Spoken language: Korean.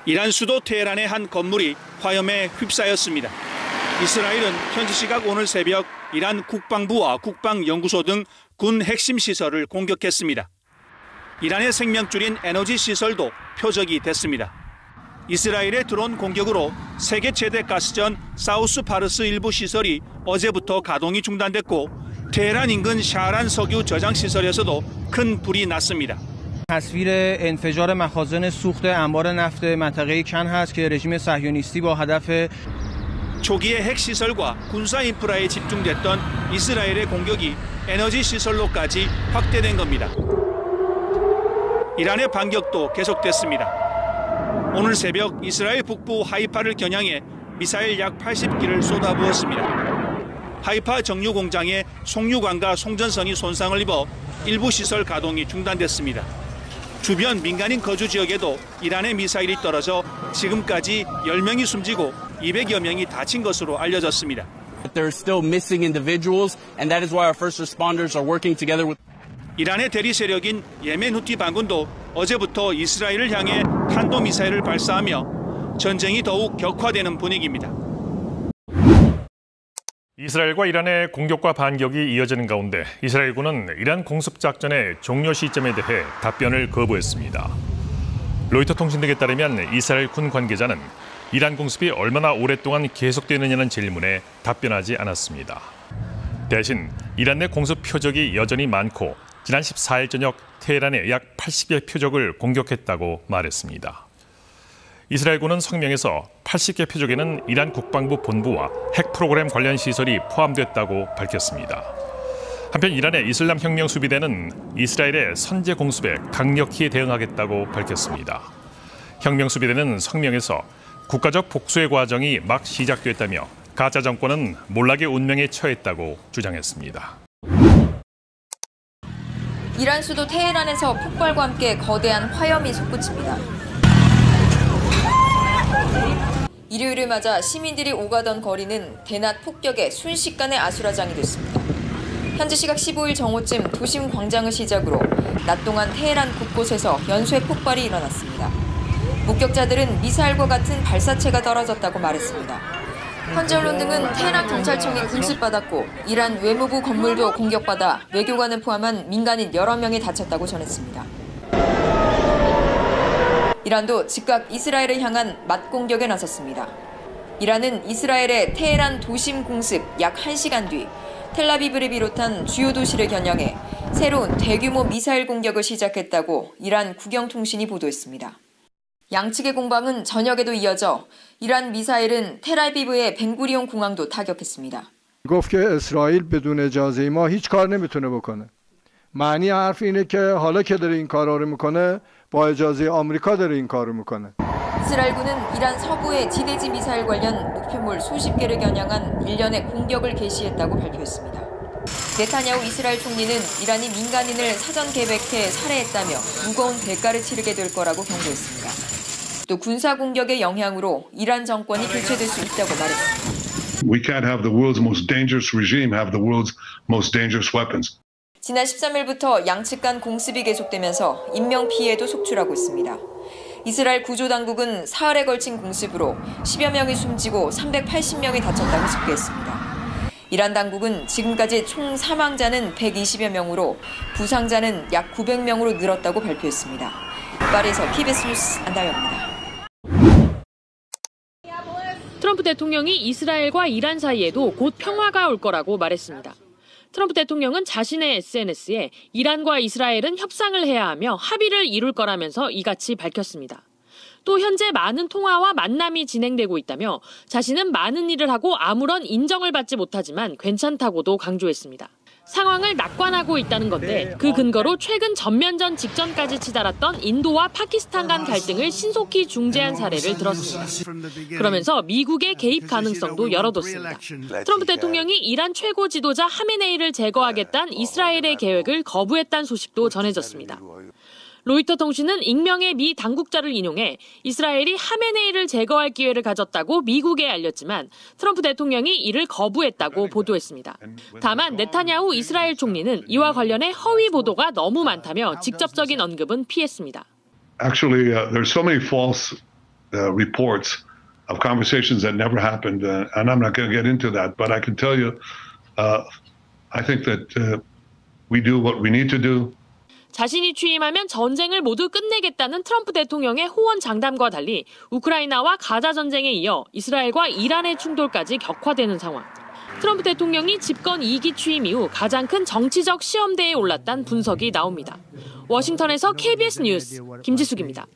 이란 수도 테헤란의 한 건물이 화염에 휩싸였습니다. 이스라엘은 현지 시각 오늘 새벽 이란 국방부와 국방연구소 등 군 핵심 시설을 공격했습니다. 이란의 생명줄인 에너지 시설도 표적이 됐습니다. 이스라엘의 드론 공격으로 세계 최대 가스전 사우스 파르스 일부 시설이 어제부터 가동이 중단됐고 테헤란 인근 샤란 석유 저장 시설에서도 큰 불이 났습니다. تصویر انفجار مخازن سوخت انبار نفت منطقه کن هست که رژیم صهیونیستی با هدف 초기에 핵시설과 군사 인프라에 집중됐던 이스라엘의 공격이 에너지 시설로까지 확대된 겁니다. 이란의 반격도 계속됐습니다. 오늘 새벽 이스라엘 북부 하이파를 겨냥해 미사일 약 80기를 쏟아부었습니다. 하이파 정유 공장의 송유관과 송전선이 손상을 입어 일부 시설 가동이 중단됐습니다. 주변 민간인 거주 지역에도 이란의 미사일이 떨어져 지금까지 10명이 숨지고 200여 명이 다친 것으로 알려졌습니다. There are still missing individuals, and that is why our first responders are working together with. 이란의 대리 세력인 예멘 후티 반군도 어제부터 이스라엘을 향해 탄도미사일을 발사하며 전쟁이 더욱 격화되는 분위기입니다. 이스라엘과 이란의 공격과 반격이 이어지는 가운데 이스라엘군은 이란 공습작전의 종료 시점에 대해 답변을 거부했습니다. 로이터 통신 등에 따르면 이스라엘 군 관계자는 이란 공습이 얼마나 오랫동안 계속되느냐는 질문에 답변하지 않았습니다. 대신 이란 내 공습 표적이 여전히 많고 지난 14일 저녁 테헤란의 약 80개 표적을 공격했다고 말했습니다. 이스라엘군은 성명에서 80개 표적에는 이란 국방부 본부와 핵 프로그램 관련 시설이 포함됐다고 밝혔습니다. 한편 이란의 이슬람 혁명 수비대는 이스라엘의 선제 공습에 강력히 대응하겠다고 밝혔습니다. 혁명 수비대는 성명에서 국가적 복수의 과정이 막 시작됐다며 가짜 정권은 몰락의 운명에 처했다고 주장했습니다. 이란 수도 테헤란에서 폭발과 함께 거대한 화염이 솟구칩니다. 일요일을 맞아 시민들이 오가던 거리는 대낮 폭격에 순식간에 아수라장이 됐습니다. 현지 시각 15일 정오쯤 도심 광장을 시작으로 낮 동안 테헤란 곳곳에서 연쇄 폭발이 일어났습니다. 목격자들은 미사일과 같은 발사체가 떨어졌다고 말했습니다. 현지 언론 등은 테헤란 경찰청이 공습받았고 이란 외무부 건물도 공격받아 외교관을 포함한 민간인 여러 명이 다쳤다고 전했습니다. 이란도 즉각 이스라엘을 향한 맞공격에 나섰습니다. 이란은 이스라엘의 테헤란 도심 공습 약 1시간 뒤 텔라비브를 비롯한 주요 도시를 겨냥해 새로운 대규모 미사일 공격을 시작했다고 이란 국영통신이 보도했습니다. 양측의 공방은 저녁에도 이어져 이란 미사일은 텔아비브의 벤구리온 공항도 타격했습니다. گفت که اسرائیل بدون اجازه ما هیچ کار نمیتونه بکنه. معنی حرف اینه که حالا که داره این کارا رو میکنه با اجازه آمریکا داره این کارو میکنه. 이스라엘군은 이란 서부의 지대지 미사일 관련 목표물 수십 개를 겨냥한 일련의 공격을 개시했다고 발표했습니다. 네타냐후 이스라엘 총리는 이란이 민간인을 사전 계획해 살해했다며 무거운 대가를 치르게 될 거라고 경고했습니다. 또 군사 공격의 영향으로 이란 정권이 교체될 수 있다고 말했습니다. We can't have the world's most dangerous regime have the world's most dangerous weapons. 지난 13일부터 양측 간 공습이 계속되면서 인명 피해도 속출하고 있습니다. 이스라엘 구조당국은 사흘에 걸친 공습으로 10여 명이 숨지고 380명이 다쳤다고 집계했습니다. 이란 당국은 지금까지 총 사망자는 120여 명으로 부상자는 약 900명으로 늘었다고 발표했습니다. 파리에서 KBS 뉴스 안다영입니다. 트럼프 대통령이 이스라엘과 이란 사이에도 곧 평화가 올 거라고 말했습니다. 트럼프 대통령은 자신의 SNS에 이란과 이스라엘은 협상을 해야 하며 합의를 이룰 거라면서 이같이 밝혔습니다. 또 현재 많은 통화와 만남이 진행되고 있다며 자신은 많은 일을 하고 아무런 인정을 받지 못하지만 괜찮다고도 강조했습니다. 상황을 낙관하고 있다는 건데 그 근거로 최근 전면전 직전까지 치달았던 인도와 파키스탄 간 갈등을 신속히 중재한 사례를 들었습니다. 그러면서 미국의 개입 가능성도 열어뒀습니다. 트럼프 대통령이 이란 최고 지도자 하메네이를 제거하겠다는 이스라엘의 계획을 거부했다는 소식도 전해졌습니다. 로이터 통신은 익명의 미 당국자를 인용해 이스라엘이 하메네이를 제거할 기회를 가졌다고 미국에 알렸지만 트럼프 대통령이 이를 거부했다고 보도했습니다. 다만 네타냐후 이스라엘 총리는 이와 관련해 허위 보도가 너무 많다며 직접적인 언급은 피했습니다. Actually, there's so many false reports of conversations that never happened, and I'm not going to get into that. But I can tell you, I think that we do what we need to do. 자신이 취임하면 전쟁을 모두 끝내겠다는 트럼프 대통령의 호언 장담과 달리 우크라이나와 가자 전쟁에 이어 이스라엘과 이란의 충돌까지 격화되는 상황. 트럼프 대통령이 집권 2기 취임 이후 가장 큰 정치적 시험대에 올랐다는 분석이 나옵니다. 워싱턴에서 KBS 뉴스 김지숙입니다.